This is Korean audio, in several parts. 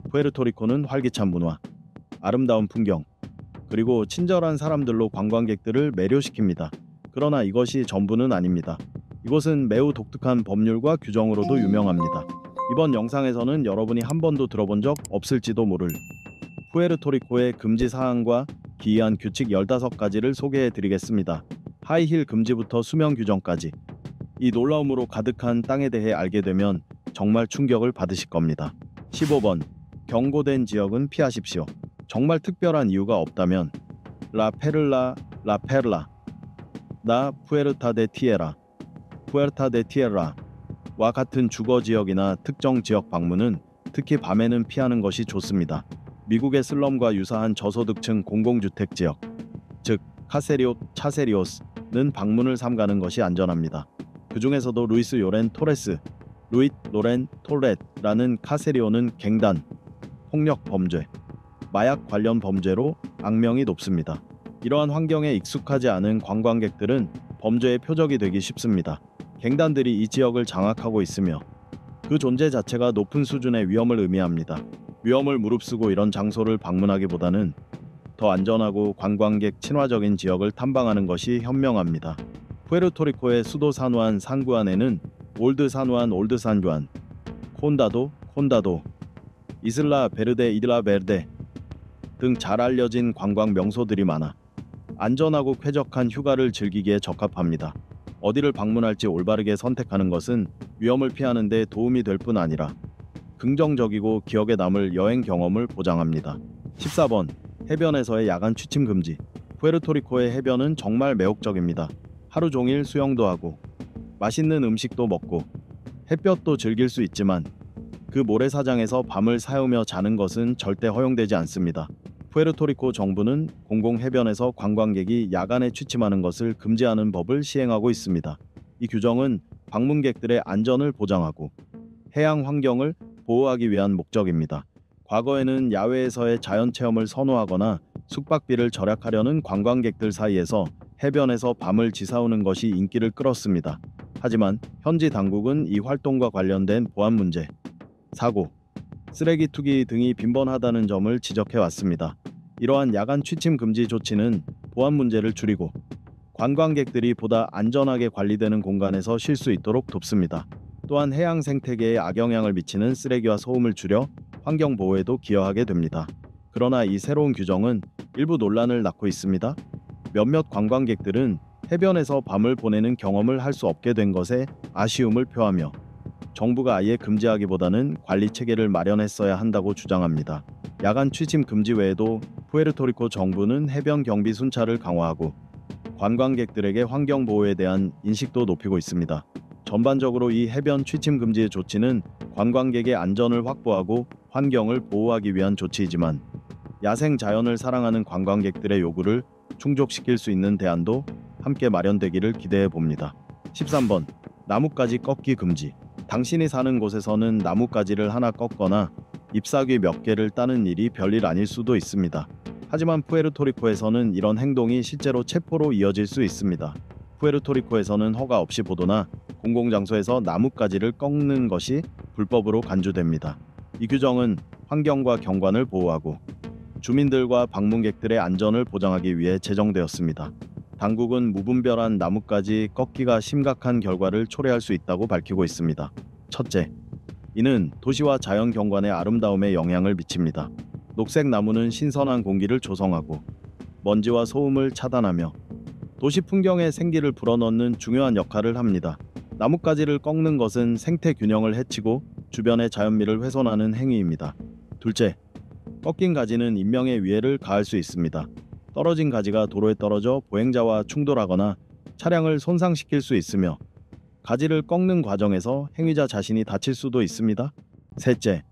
푸에르토리코는 활기찬 문화, 아름다운 풍경, 그리고 친절한 사람들로 관광객들을 매료시킵니다. 그러나 이것이 전부는 아닙니다. 이곳은 매우 독특한 법률과 규정으로도 유명합니다. 이번 영상에서는 여러분이 한 번도 들어본 적 없을지도 모를 푸에르토리코의 금지 사항과 기이한 규칙 15가지를 소개해 드리겠습니다. 하이힐 금지부터 수면 규정까지 이 놀라움으로 가득한 땅에 대해 알게 되면 정말 충격을 받으실 겁니다. 15번 경고된 지역은 피하십시오. 정말 특별한 이유가 없다면 라 페를라, 나 푸에르타 데 티에라, 푸에르타 데 티에라와 같은 주거 지역이나 특정 지역 방문은 특히 밤에는 피하는 것이 좋습니다. 미국의 슬럼과 유사한 저소득층 공공주택 지역, 즉 차세리오스는 방문을 삼가는 것이 안전합니다. 그 중에서도 루이스 로렌 토렛라는 카세리오는 갱단, 폭력 범죄, 마약 관련 범죄로 악명이 높습니다. 이러한 환경에 익숙하지 않은 관광객들은 범죄의 표적이 되기 쉽습니다. 갱단들이 이 지역을 장악하고 있으며 그 존재 자체가 높은 수준의 위험을 의미합니다. 위험을 무릅쓰고 이런 장소를 방문하기보다는 더 안전하고 관광객 친화적인 지역을 탐방하는 것이 현명합니다. 푸에르토리코의 수도 산후안 산구안에는 올드 산주안, 콘다도, 이슬라 베르데 등 잘 알려진 관광 명소들이 많아 안전하고 쾌적한 휴가를 즐기기에 적합합니다. 어디를 방문할지 올바르게 선택하는 것은 위험을 피하는 데 도움이 될 뿐 아니라 긍정적이고 기억에 남을 여행 경험을 보장합니다. 14번 해변에서의 야간 취침 금지. 푸에르토리코의 해변은 정말 매혹적입니다. 하루 종일 수영도 하고 맛있는 음식도 먹고 햇볕도 즐길 수 있지만 그 모래사장에서 밤을 새우며 자는 것은 절대 허용되지 않습니다. 푸에르토리코 정부는 공공해변에서 관광객이 야간에 취침하는 것을 금지하는 법을 시행하고 있습니다. 이 규정은 방문객들의 안전을 보장하고 해양 환경을 보호하기 위한 목적입니다. 과거에는 야외에서의 자연체험을 선호하거나 숙박비를 절약하려는 관광객들 사이에서 해변에서 밤을 지새우는 것이 인기를 끌었습니다. 하지만 현지 당국은 이 활동과 관련된 보안 문제, 사고, 쓰레기 투기 등이 빈번하다는 점을 지적해 왔습니다. 이러한 야간 취침 금지 조치는 보안 문제를 줄이고 관광객들이 보다 안전하게 관리되는 공간에서 쉴 수 있도록 돕습니다. 또한 해양 생태계에 악영향을 미치는 쓰레기와 소음을 줄여 환경 보호에도 기여하게 됩니다. 그러나 이 새로운 규정은 일부 논란을 낳고 있습니다. 몇몇 관광객들은 해변에서 밤을 보내는 경험을 할 수 없게 된 것에 아쉬움을 표하며 정부가 아예 금지하기보다는 관리 체계를 마련했어야 한다고 주장합니다. 야간 취침 금지 외에도 푸에르토리코 정부는 해변 경비 순찰을 강화하고 관광객들에게 환경 보호에 대한 인식도 높이고 있습니다. 전반적으로 이 해변 취침 금지의 조치는 관광객의 안전을 확보하고 환경을 보호하기 위한 조치이지만 야생 자연을 사랑하는 관광객들의 요구를 충족시킬 수 있는 대안도 함께 마련되기를 기대해 봅니다. 13번 나뭇가지 꺾기 금지. 당신이 사는 곳에서는 나뭇가지를 하나 꺾거나 잎사귀 몇 개를 따는 일이 별일 아닐 수도 있습니다. 하지만 푸에르토리코에서는 이런 행동이 실제로 체포로 이어질 수 있습니다. 푸에르토리코에서는 허가 없이 보도나 공공장소에서 나뭇가지를 꺾는 것이 불법으로 간주됩니다. 이 규정은 환경과 경관을 보호하고 주민들과 방문객들의 안전을 보장하기 위해 제정되었습니다. 당국은 무분별한 나뭇가지 꺾기가 심각한 결과를 초래할 수 있다고 밝히고 있습니다. 첫째, 이는 도시와 자연 경관의 아름다움에 영향을 미칩니다. 녹색 나무는 신선한 공기를 조성하고 먼지와 소음을 차단하며 도시 풍경에 생기를 불어넣는 중요한 역할을 합니다. 나뭇가지를 꺾는 것은 생태 균형을 해치고 주변의 자연미를 훼손하는 행위입니다. 둘째, 꺾인 가지는 인명의 위해를 가할 수 있습니다. 떨어진 가지가 도로에 떨어져 보행자와 충돌하거나 차량을 손상시킬 수 있으며 가지를 꺾는 과정에서 행위자 자신이 다칠 수도 있습니다. 셋째,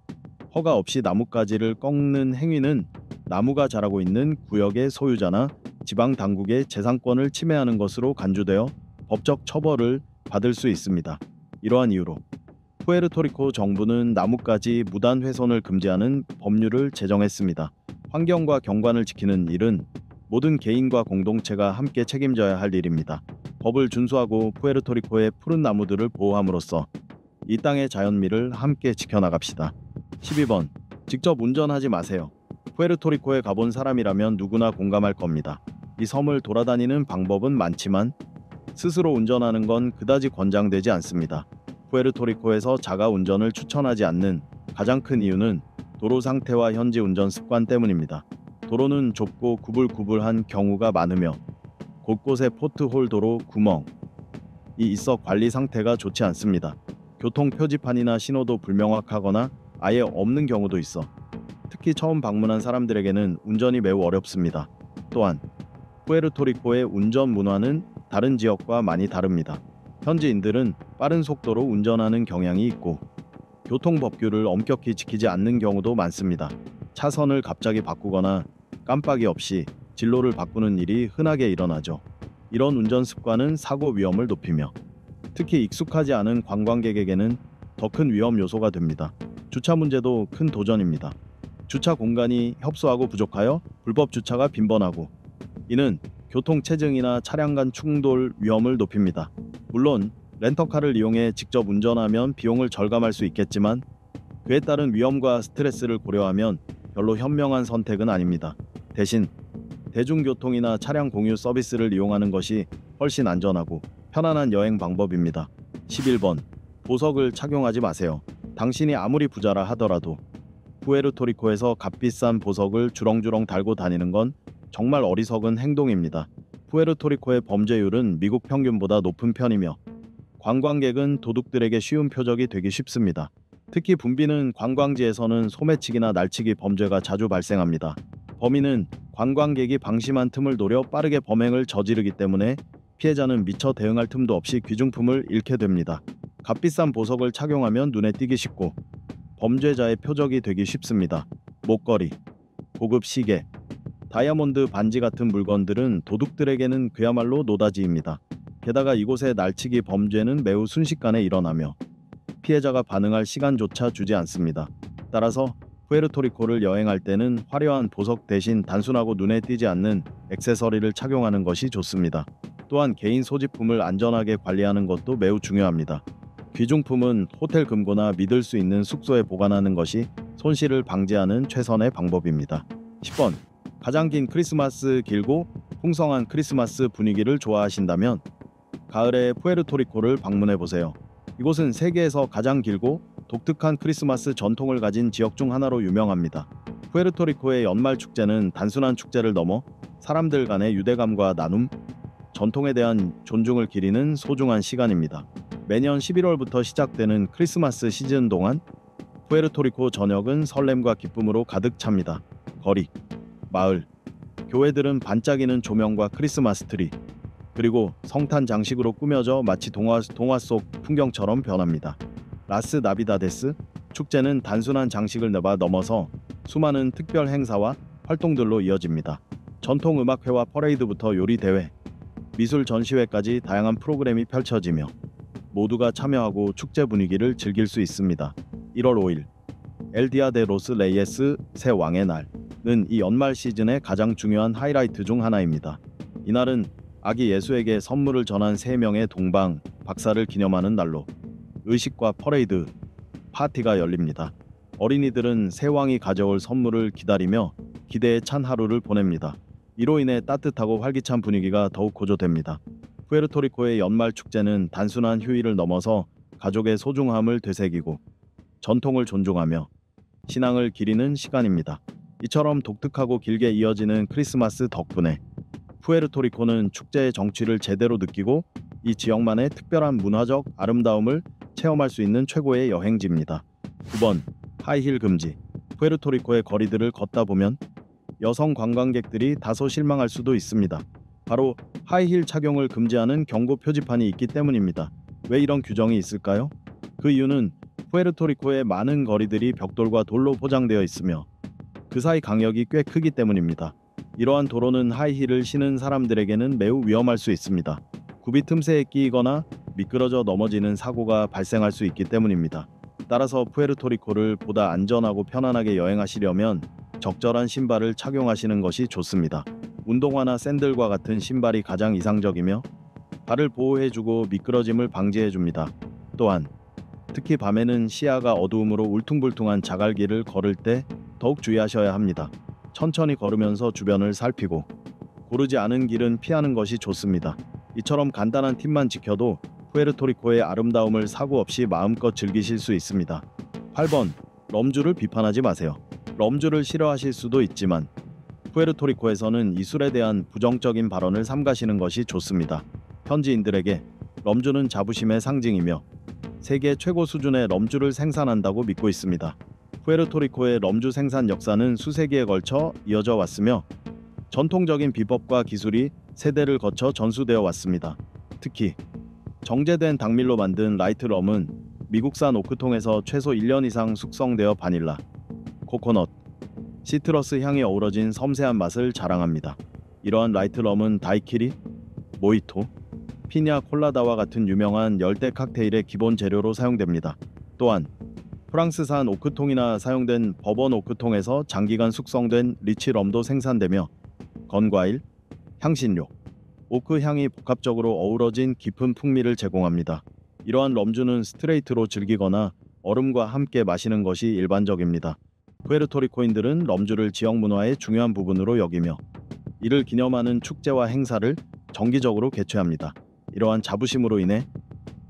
허가 없이 나뭇가지를 꺾는 행위는 나무가 자라고 있는 구역의 소유자나 지방 당국의 재산권을 침해하는 것으로 간주되어 법적 처벌을 받을 수 있습니다. 이러한 이유로 푸에르토리코 정부는 나뭇가지 무단 훼손을 금지하는 법률을 제정했습니다. 환경과 경관을 지키는 일은 모든 개인과 공동체가 함께 책임져야 할 일입니다. 법을 준수하고 푸에르토리코의 푸른 나무들을 보호함으로써 이 땅의 자연미를 함께 지켜나갑시다. 12번 직접 운전하지 마세요. 푸에르토리코에 가본 사람이라면 누구나 공감할 겁니다. 이 섬을 돌아다니는 방법은 많지만 스스로 운전하는 건 그다지 권장되지 않습니다. 푸에르토리코에서 자가 운전을 추천하지 않는 가장 큰 이유는 도로 상태와 현지 운전 습관 때문입니다. 도로는 좁고 구불구불한 경우가 많으며 곳곳에 포트홀 도로 구멍이 있어 관리 상태가 좋지 않습니다. 교통 표지판이나 신호도 불명확하거나 아예 없는 경우도 있어 특히 처음 방문한 사람들에게는 운전이 매우 어렵습니다. 또한 푸에르토리코의 운전 문화는 다른 지역과 많이 다릅니다. 현지인들은 빠른 속도로 운전하는 경향이 있고 교통법규를 엄격히 지키지 않는 경우도 많습니다. 차선을 갑자기 바꾸거나 깜빡이 없이 진로를 바꾸는 일이 흔하게 일어나죠. 이런 운전 습관은 사고 위험을 높이며 특히 익숙하지 않은 관광객에게는 더 큰 위험 요소가 됩니다. 주차 문제도 큰 도전입니다. 주차 공간이 협소하고 부족하여 불법 주차가 빈번하고 이는 교통체증이나 차량 간 충돌 위험을 높입니다. 물론 렌터카를 이용해 직접 운전하면 비용을 절감할 수 있겠지만 그에 따른 위험과 스트레스를 고려하면 별로 현명한 선택은 아닙니다. 대신 대중교통이나 차량 공유 서비스를 이용하는 것이 훨씬 안전하고 편안한 여행 방법입니다. 11번. 보석을 착용하지 마세요. 당신이 아무리 부자라 하더라도 푸에르토리코에서 값비싼 보석을 주렁주렁 달고 다니는 건 정말 어리석은 행동입니다. 푸에르토리코의 범죄율은 미국 평균보다 높은 편이며 관광객은 도둑들에게 쉬운 표적이 되기 쉽습니다. 특히 붐비는 관광지에서는 소매치기나 날치기 범죄가 자주 발생합니다. 범인은 관광객이 방심한 틈을 노려 빠르게 범행을 저지르기 때문에 피해자는 미처 대응할 틈도 없이 귀중품을 잃게 됩니다. 값비싼 보석을 착용하면 눈에 띄기 쉽고 범죄자의 표적이 되기 쉽습니다. 목걸이, 고급 시계, 다이아몬드 반지 같은 물건들은 도둑들에게는 그야말로 노다지입니다. 게다가 이곳의 날치기 범죄는 매우 순식간에 일어나며 피해자가 반응할 시간조차 주지 않습니다. 따라서 푸에르토리코를 여행할 때는 화려한 보석 대신 단순하고 눈에 띄지 않는 액세서리를 착용하는 것이 좋습니다. 또한 개인 소지품을 안전하게 관리하는 것도 매우 중요합니다. 귀중품은 호텔 금고나 믿을 수 있는 숙소에 보관하는 것이 손실을 방지하는 최선의 방법입니다. 10번. 가장 긴 크리스마스. 길고 풍성한 크리스마스 분위기를 좋아하신다면 가을에 푸에르토리코를 방문해 보세요. 이곳은 세계에서 가장 길고 독특한 크리스마스 전통을 가진 지역 중 하나로 유명합니다. 푸에르토리코의 연말 축제는 단순한 축제를 넘어 사람들 간의 유대감과 나눔, 전통에 대한 존중을 기리는 소중한 시간입니다. 매년 11월부터 시작되는 크리스마스 시즌 동안 푸에르토리코 전역은 설렘과 기쁨으로 가득 찹니다. 거리, 마을, 교회들은 반짝이는 조명과 크리스마스 트리, 그리고 성탄 장식으로 꾸며져 마치 동화 속 풍경처럼 변합니다. 라스 나비다데스 축제는 단순한 장식을 넘어서 수많은 특별 행사와 활동들로 이어집니다. 전통 음악회와 퍼레이드부터 요리 대회, 미술 전시회까지 다양한 프로그램이 펼쳐지며 모두가 참여하고 축제 분위기를 즐길 수 있습니다. 1월 5일 엘디아 데 로스 레이에스 새 왕의 날은 이 연말 시즌의 가장 중요한 하이라이트 중 하나입니다. 이날은 아기 예수에게 선물을 전한 3명의 동방 박사를 기념하는 날로 의식과 퍼레이드, 파티가 열립니다. 어린이들은 새 왕이 가져올 선물을 기다리며 기대에 찬 하루를 보냅니다. 이로 인해 따뜻하고 활기찬 분위기가 더욱 고조됩니다. 푸에르토리코의 연말 축제는 단순한 휴일을 넘어서 가족의 소중함을 되새기고 전통을 존중하며 신앙을 기리는 시간입니다. 이처럼 독특하고 길게 이어지는 크리스마스 덕분에 푸에르토리코는 축제의 정취를 제대로 느끼고 이 지역만의 특별한 문화적 아름다움을 체험할 수 있는 최고의 여행지입니다. 9번. 하이힐 금지. 푸에르토리코의 거리들을 걷다 보면 여성 관광객들이 다소 실망할 수도 있습니다. 바로 하이힐 착용을 금지하는 경고 표지판이 있기 때문입니다. 왜 이런 규정이 있을까요? 그 이유는 푸에르토리코의 많은 거리들이 벽돌과 돌로 포장되어 있으며 그 사이 간격이 꽤 크기 때문입니다. 이러한 도로는 하이힐을 신은 사람들에게는 매우 위험할 수 있습니다. 굽이 틈새에 끼이거나 미끄러져 넘어지는 사고가 발생할 수 있기 때문입니다. 따라서 푸에르토리코를 보다 안전하고 편안하게 여행하시려면 적절한 신발을 착용하시는 것이 좋습니다. 운동화나 샌들과 같은 신발이 가장 이상적이며 발을 보호해주고 미끄러짐을 방지해줍니다. 또한 특히 밤에는 시야가 어두움으로 울퉁불퉁한 자갈길을 걸을 때 더욱 주의하셔야 합니다. 천천히 걸으면서 주변을 살피고 고르지 않은 길은 피하는 것이 좋습니다. 이처럼 간단한 팁만 지켜도 푸에르토리코의 아름다움을 사고 없이 마음껏 즐기실 수 있습니다. 8번. 럼주를 비판하지 마세요. 럼주를 싫어하실 수도 있지만 푸에르토리코에서는 이 술에 대한 부정적인 발언을 삼가시는 것이 좋습니다. 현지인들에게 럼주는 자부심의 상징이며 세계 최고 수준의 럼주를 생산한다고 믿고 있습니다. 푸에르토리코의 럼주 생산 역사는 수세기에 걸쳐 이어져 왔으며 전통적인 비법과 기술이 세대를 거쳐 전수되어 왔습니다. 특히 정제된 당밀로 만든 라이트 럼은 미국산 오크통에서 최소 1년 이상 숙성되어 바닐라, 코코넛, 시트러스 향이 어우러진 섬세한 맛을 자랑합니다. 이러한 라이트 럼은 다이키리, 모히토, 피냐 콜라다와 같은 유명한 열대 칵테일의 기본 재료로 사용됩니다. 또한 프랑스산 오크통이나 사용된 버번 오크통에서 장기간 숙성된 리치 럼도 생산되며 건과일, 향신료, 오크 향이 복합적으로 어우러진 깊은 풍미를 제공합니다. 이러한 럼주는 스트레이트로 즐기거나 얼음과 함께 마시는 것이 일반적입니다. 푸에르토리코인들은 럼주를 지역 문화의 중요한 부분으로 여기며 이를 기념하는 축제와 행사를 정기적으로 개최합니다. 이러한 자부심으로 인해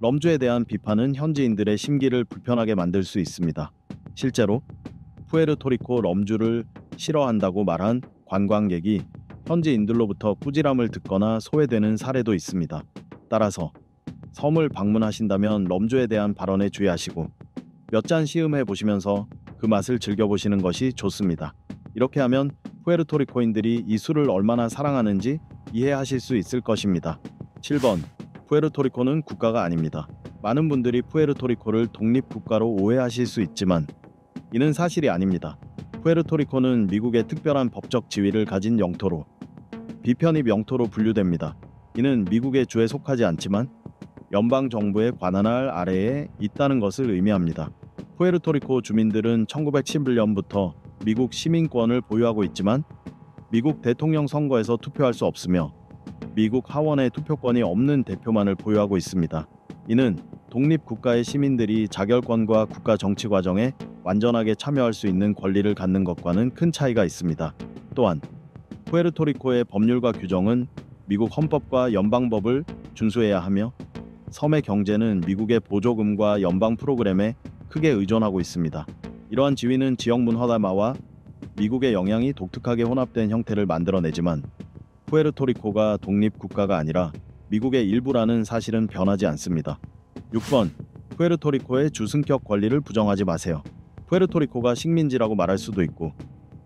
럼주에 대한 비판은 현지인들의 심기를 불편하게 만들 수 있습니다. 실제로 푸에르토리코 럼주를 싫어한다고 말한 관광객이 현지인들로부터 꾸지람을 듣거나 소외되는 사례도 있습니다. 따라서 섬을 방문하신다면 럼주에 대한 발언에 주의하시고 몇 잔 시음해 보시면서 그 맛을 즐겨보시는 것이 좋습니다. 이렇게 하면 푸에르토리코인들이 이 술을 얼마나 사랑하는지 이해하실 수 있을 것입니다. 7번. 푸에르토리코는 국가가 아닙니다. 많은 분들이 푸에르토리코를 독립국가로 오해하실 수 있지만 이는 사실이 아닙니다. 푸에르토리코는 미국의 특별한 법적 지위를 가진 영토로 비편입 영토로 분류됩니다. 이는 미국의 주에 속하지 않지만 연방 정부의 관할 아래에 있다는 것을 의미합니다. 푸에르토리코 주민들은 1911년부터 미국 시민권을 보유하고 있지만 미국 대통령 선거에서 투표할 수 없으며 미국 하원에 투표권이 없는 대표만을 보유하고 있습니다. 이는 독립국가의 시민들이 자결권과 국가 정치 과정에 완전하게 참여할 수 있는 권리를 갖는 것과는 큰 차이가 있습니다. 또한 푸에르토리코의 법률과 규정은 미국 헌법과 연방법을 준수해야 하며 섬의 경제는 미국의 보조금과 연방 프로그램에 크게 의존하고 있습니다. 이러한 지위는 지역 문화다마와 미국의 영향이 독특하게 혼합된 형태를 만들어내지만 푸에르토리코가 독립국가가 아니라 미국의 일부라는 사실은 변하지 않습니다. 6번. 푸에르토리코의 주승격 권리를 부정하지 마세요. 푸에르토리코가 식민지라고 말할 수도 있고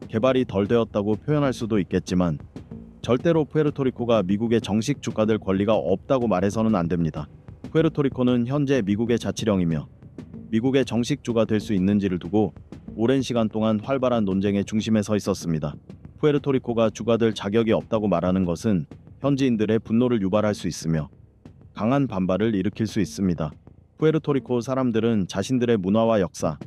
개발이 덜 되었다고 표현할 수도 있겠지만 절대로 푸에르토리코가 미국의 정식 주가될 권리가 없다고 말해서는 안 됩니다. 푸에르토리코는 현재 미국의 자치령이며 미국의 정식 주가 될 수 있는지를 두고 오랜 시간 동안 활발한 논쟁의 중심에 서 있었습니다. 푸에르토리코가 주가 될 자격이 없다고 말하는 것은 현지인들의 분노를 유발할 수 있으며 강한 반발을 일으킬 수 있습니다. 푸에르토리코 사람들은 자신들의 문화와 역사,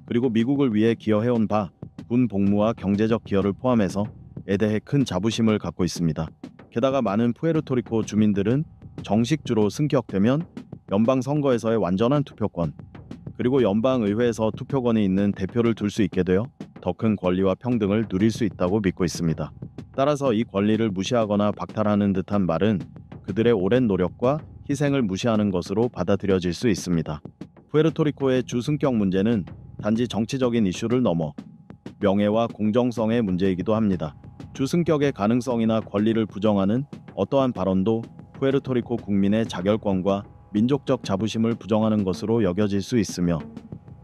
그리고 미국을 위해 기여해온 바, 군 복무와 경제적 기여를 포함해서 에 대해 큰 자부심을 갖고 있습니다. 게다가 많은 푸에르토리코 주민들은 정식주로 승격되면 연방 선거에서의 완전한 투표권, 그리고 연방 의회에서 투표권이 있는 대표를 둘 수 있게 되어 더 큰 권리와 평등을 누릴 수 있다고 믿고 있습니다. 따라서 이 권리를 무시하거나 박탈하는 듯한 말은 그들의 오랜 노력과 희생을 무시하는 것으로 받아들여질 수 있습니다. 푸에르토리코의 주승격 문제는 단지 정치적인 이슈를 넘어 명예와 공정성의 문제이기도 합니다. 주승격의 가능성이나 권리를 부정하는 어떠한 발언도 푸에르토리코 국민의 자결권과 민족적 자부심을 부정하는 것으로 여겨질 수 있으며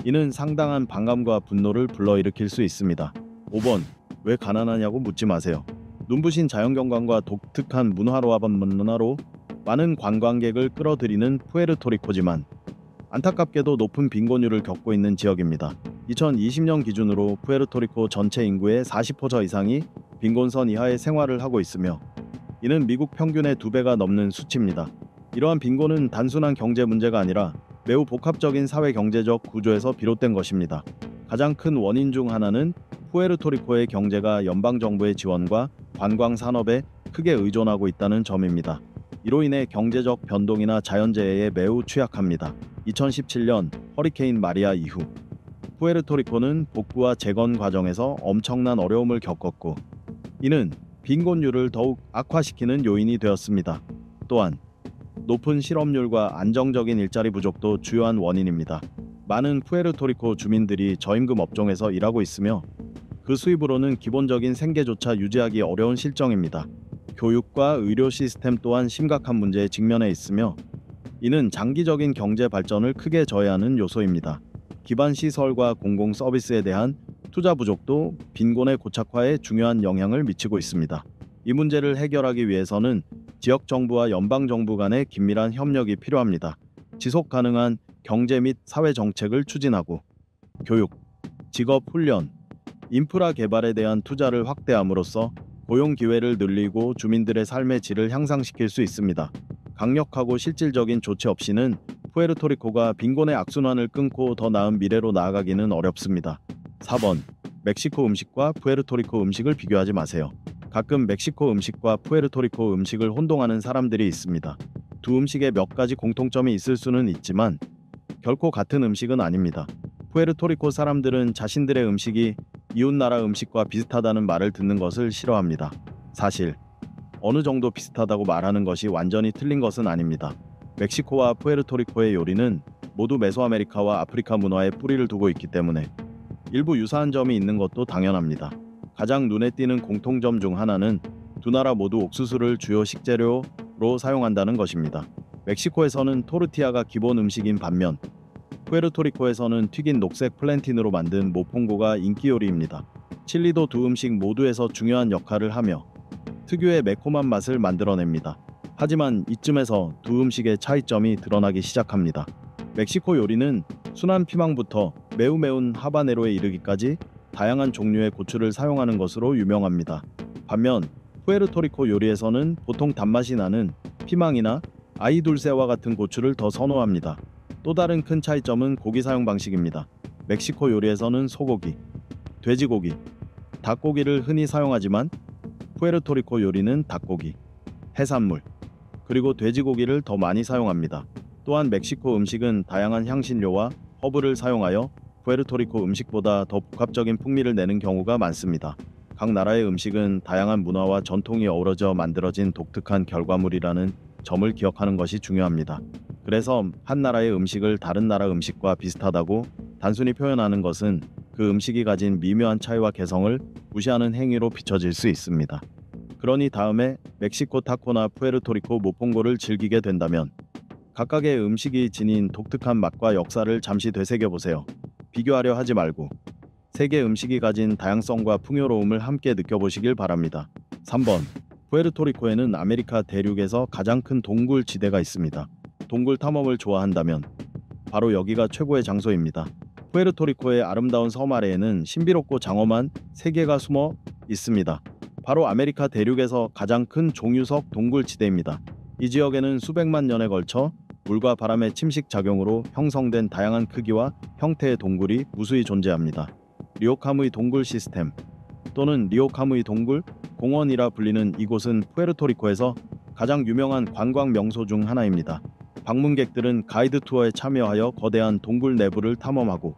이는 상당한 반감과 분노를 불러일으킬 수 있습니다. 5번. 왜 가난하냐고 묻지 마세요. 눈부신 자연경관과 독특한 문화로 많은 관광객을 끌어들이는 푸에르토리코지만 안타깝게도 높은 빈곤율을 겪고 있는 지역입니다. 2020년 기준으로 푸에르토리코 전체 인구의 40% 이상이 빈곤선 이하의 생활을 하고 있으며 이는 미국 평균의 2배가 넘는 수치입니다. 이러한 빈곤은 단순한 경제 문제가 아니라 매우 복합적인 사회 경제적 구조에서 비롯된 것입니다. 가장 큰 원인 중 하나는 푸에르토리코의 경제가 연방정부의 지원과 관광 산업에 크게 의존하고 있다는 점입니다. 이로 인해 경제적 변동이나 자연재해에 매우 취약합니다. 2017년 허리케인 마리아 이후 푸에르토리코는 복구와 재건 과정에서 엄청난 어려움을 겪었고, 이는 빈곤율을 더욱 악화시키는 요인이 되었습니다. 또한 높은 실업률과 안정적인 일자리 부족도 주요한 원인입니다. 많은 푸에르토리코 주민들이 저임금 업종에서 일하고 있으며 그 수입으로는 기본적인 생계조차 유지하기 어려운 실정입니다. 교육과 의료 시스템 또한 심각한 문제에 직면해 있으며, 이는 장기적인 경제 발전을 크게 저해하는 요소입니다. 기반 시설과 공공 서비스에 대한 투자 부족도 빈곤의 고착화에 중요한 영향을 미치고 있습니다. 이 문제를 해결하기 위해서는 지역 정부와 연방 정부 간의 긴밀한 협력이 필요합니다. 지속 가능한 경제 및 사회 정책을 추진하고 교육, 직업 훈련, 인프라 개발에 대한 투자를 확대함으로써 고용 기회를 늘리고 주민들의 삶의 질을 향상시킬 수 있습니다. 강력하고 실질적인 조치 없이는 푸에르토리코가 빈곤의 악순환을 끊고 더 나은 미래로 나아가기는 어렵습니다. 4번. 멕시코 음식과 푸에르토리코 음식을 비교하지 마세요. 가끔 멕시코 음식과 푸에르토리코 음식을 혼동하는 사람들이 있습니다. 두 음식에 몇 가지 공통점이 있을 수는 있지만 결코 같은 음식은 아닙니다. 푸에르토리코 사람들은 자신들의 음식이 이웃나라 음식과 비슷하다는 말을 듣는 것을 싫어합니다. 사실 어느 정도 비슷하다고 말하는 것이 완전히 틀린 것은 아닙니다. 멕시코와 푸에르토리코의 요리는 모두 메소아메리카와 아프리카 문화에 뿌리를 두고 있기 때문에 일부 유사한 점이 있는 것도 당연합니다. 가장 눈에 띄는 공통점 중 하나는 두 나라 모두 옥수수를 주요 식재료로 사용한다는 것입니다. 멕시코에서는 토르티아가 기본 음식인 반면 푸에르토리코에서는 튀긴 녹색 플랜틴으로 만든 모퐁고가 인기 요리입니다. 칠리도 두 음식 모두에서 중요한 역할을 하며 특유의 매콤한 맛을 만들어냅니다. 하지만 이쯤에서 두 음식의 차이점이 드러나기 시작합니다. 멕시코 요리는 순한 피망부터 매우 매운 하바네로에 이르기까지 다양한 종류의 고추를 사용하는 것으로 유명합니다. 반면 푸에르토리코 요리에서는 보통 단맛이 나는 피망이나 아이둘세와 같은 고추를 더 선호합니다. 또 다른 큰 차이점은 고기 사용 방식입니다. 멕시코 요리에서는 소고기, 돼지고기, 닭고기를 흔히 사용하지만 푸에르토리코 요리는 닭고기, 해산물, 그리고 돼지고기를 더 많이 사용합니다. 또한 멕시코 음식은 다양한 향신료와 허브를 사용하여 푸에르토리코 음식보다 더 복합적인 풍미를 내는 경우가 많습니다. 각 나라의 음식은 다양한 문화와 전통이 어우러져 만들어진 독특한 결과물이라는 점을 기억하는 것이 중요합니다. 그래서 한 나라의 음식을 다른 나라 음식과 비슷하다고 단순히 표현하는 것은 그 음식이 가진 미묘한 차이와 개성을 무시하는 행위로 비춰질 수 있습니다. 그러니 다음에 멕시코 타코나 푸에르토리코 모퐁고를 즐기게 된다면 각각의 음식이 지닌 독특한 맛과 역사를 잠시 되새겨보세요. 비교하려 하지 말고 세계 음식이 가진 다양성과 풍요로움을 함께 느껴보시길 바랍니다. 3번. 푸에르토리코에는 아메리카 대륙에서 가장 큰 동굴 지대가 있습니다. 동굴 탐험을 좋아한다면 바로 여기가 최고의 장소입니다. 푸에르토리코의 아름다운 섬 아래에는 신비롭고 장엄한 세계가 숨어 있습니다. 바로 아메리카 대륙에서 가장 큰 종유석 동굴 지대입니다. 이 지역에는 수백만 년에 걸쳐 물과 바람의 침식 작용으로 형성된 다양한 크기와 형태의 동굴이 무수히 존재합니다. 리오카무이 동굴 시스템 또는 리오카무이 동굴 공원이라 불리는 이곳은 푸에르토리코에서 가장 유명한 관광 명소 중 하나입니다. 방문객들은 가이드 투어에 참여하여 거대한 동굴 내부를 탐험하고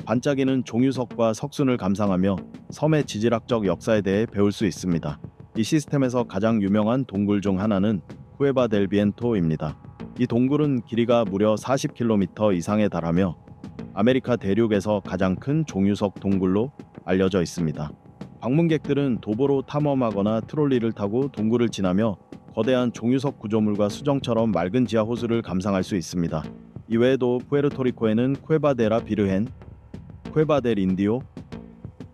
반짝이는 종유석과 석순을 감상하며 섬의 지질학적 역사에 대해 배울 수 있습니다. 이 시스템에서 가장 유명한 동굴 중 하나는 쿠에바 델 비엔토입니다. 이 동굴은 길이가 무려 40km 이상에 달하며 아메리카 대륙에서 가장 큰 종유석 동굴로 알려져 있습니다. 방문객들은 도보로 탐험하거나 트롤리를 타고 동굴을 지나며 거대한 종유석 구조물과 수정처럼 맑은 지하 호수를 감상할 수 있습니다. 이외에도 푸에르토리코에는 쿠에바 데라 비르헨, 쿠에바 델 인디오,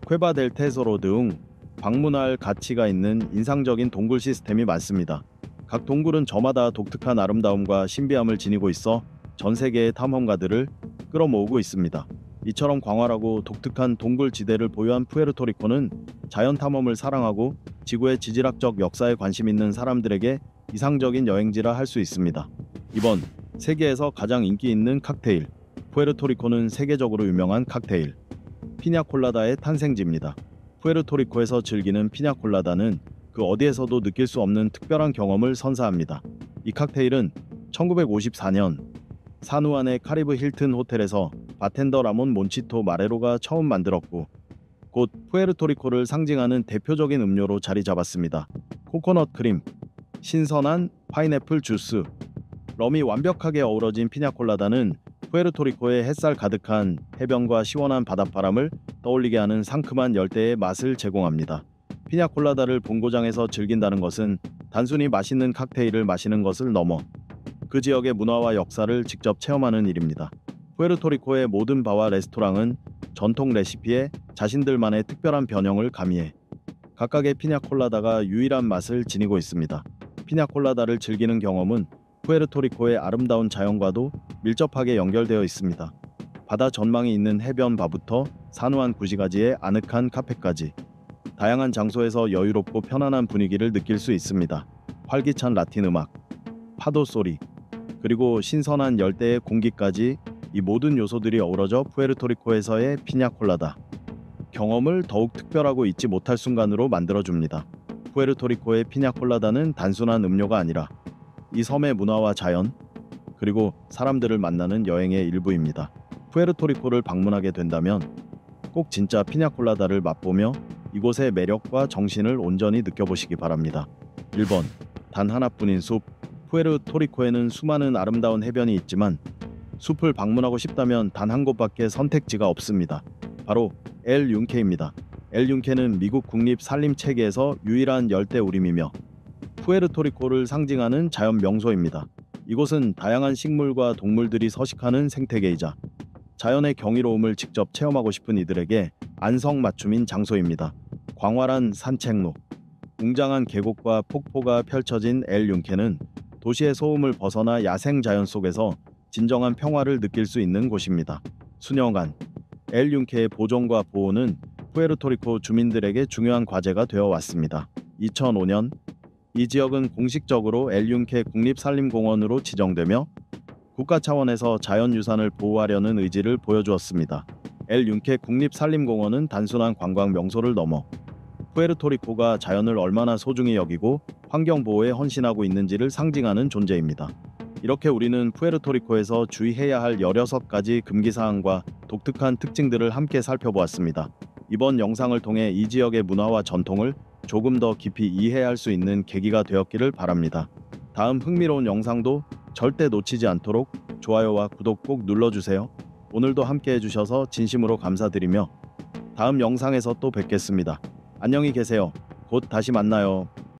쿠에바 델 테소로 등 방문할 가치가 있는 인상적인 동굴 시스템이 많습니다. 각 동굴은 저마다 독특한 아름다움과 신비함을 지니고 있어 전 세계의 탐험가들을 끌어모으고 있습니다. 이처럼 광활하고 독특한 동굴 지대를 보유한 푸에르토리코는 자연 탐험을 사랑하고 지구의 지질학적 역사에 관심 있는 사람들에게 이상적인 여행지라 할 수 있습니다. 2번. 세계에서 가장 인기 있는 칵테일. 푸에르토리코는 세계적으로 유명한 칵테일 피냐콜라다의 탄생지입니다. 푸에르토리코에서 즐기는 피냐콜라다는 그 어디에서도 느낄 수 없는 특별한 경험을 선사합니다. 이 칵테일은 1954년 산후안의 카리브 힐튼 호텔에서 바텐더 라몬 몬치토 마레로가 처음 만들었고 곧 푸에르토리코를 상징하는 대표적인 음료로 자리 잡았습니다. 코코넛 크림, 신선한 파인애플 주스, 럼이 완벽하게 어우러진 피냐콜라다는 푸에르토리코의 햇살 가득한 해변과 시원한 바닷바람을 떠올리게 하는 상큼한 열대의 맛을 제공합니다. 피냐콜라다를 본고장에서 즐긴다는 것은 단순히 맛있는 칵테일을 마시는 것을 넘어 그 지역의 문화와 역사를 직접 체험하는 일입니다. 푸에르토리코의 모든 바와 레스토랑은 전통 레시피에 자신들만의 특별한 변형을 가미해 각각의 피냐콜라다가 유일한 맛을 지니고 있습니다. 피냐콜라다를 즐기는 경험은 푸에르토리코의 아름다운 자연과도 밀접하게 연결되어 있습니다. 바다 전망이 있는 해변 바부터 산후한 구시가지의 아늑한 카페까지 다양한 장소에서 여유롭고 편안한 분위기를 느낄 수 있습니다. 활기찬 라틴 음악, 파도 소리, 그리고 신선한 열대의 공기까지 이 모든 요소들이 어우러져 푸에르토리코에서의 피냐콜라다 경험을 더욱 특별하고 잊지 못할 순간으로 만들어줍니다. 푸에르토리코의 피냐콜라다는 단순한 음료가 아니라 이 섬의 문화와 자연, 그리고 사람들을 만나는 여행의 일부입니다. 푸에르토리코를 방문하게 된다면 꼭 진짜 피냐콜라다를 맛보며 이곳의 매력과 정신을 온전히 느껴보시기 바랍니다. 1번. 단 하나뿐인 숲. 푸에르토리코에는 수많은 아름다운 해변이 있지만 숲을 방문하고 싶다면 단 한 곳밖에 선택지가 없습니다. 바로 엘 융케입니다. 엘 융케는 미국 국립 산림 체계에서 유일한 열대우림이며 푸에르토리코를 상징하는 자연 명소입니다. 이곳은 다양한 식물과 동물들이 서식하는 생태계이자 자연의 경이로움을 직접 체험하고 싶은 이들에게 안성맞춤인 장소입니다. 광활한 산책로, 웅장한 계곡과 폭포가 펼쳐진 엘 융케는 도시의 소음을 벗어나 야생 자연 속에서 진정한 평화를 느낄 수 있는 곳입니다. 수년간 엘 융케의 보존과 보호는 푸에르토리코 주민들에게 중요한 과제가 되어 왔습니다. 2005년 이 지역은 공식적으로 엘 융케 국립산림공원으로 지정되며 국가 차원에서 자연유산을 보호하려는 의지를 보여주었습니다. 엘 융케 국립산림공원은 단순한 관광 명소를 넘어 푸에르토리코가 자연을 얼마나 소중히 여기고 환경보호에 헌신하고 있는지를 상징하는 존재입니다. 이렇게 우리는 푸에르토리코에서 주의해야 할 16가지 금기사항과 독특한 특징들을 함께 살펴보았습니다. 이번 영상을 통해 이 지역의 문화와 전통을 조금 더 깊이 이해할 수 있는 계기가 되었기를 바랍니다. 다음 흥미로운 영상도 절대 놓치지 않도록 좋아요와 구독 꼭 눌러주세요. 오늘도 함께 해주셔서 진심으로 감사드리며 다음 영상에서 또 뵙겠습니다. 안녕히 계세요. 곧 다시 만나요.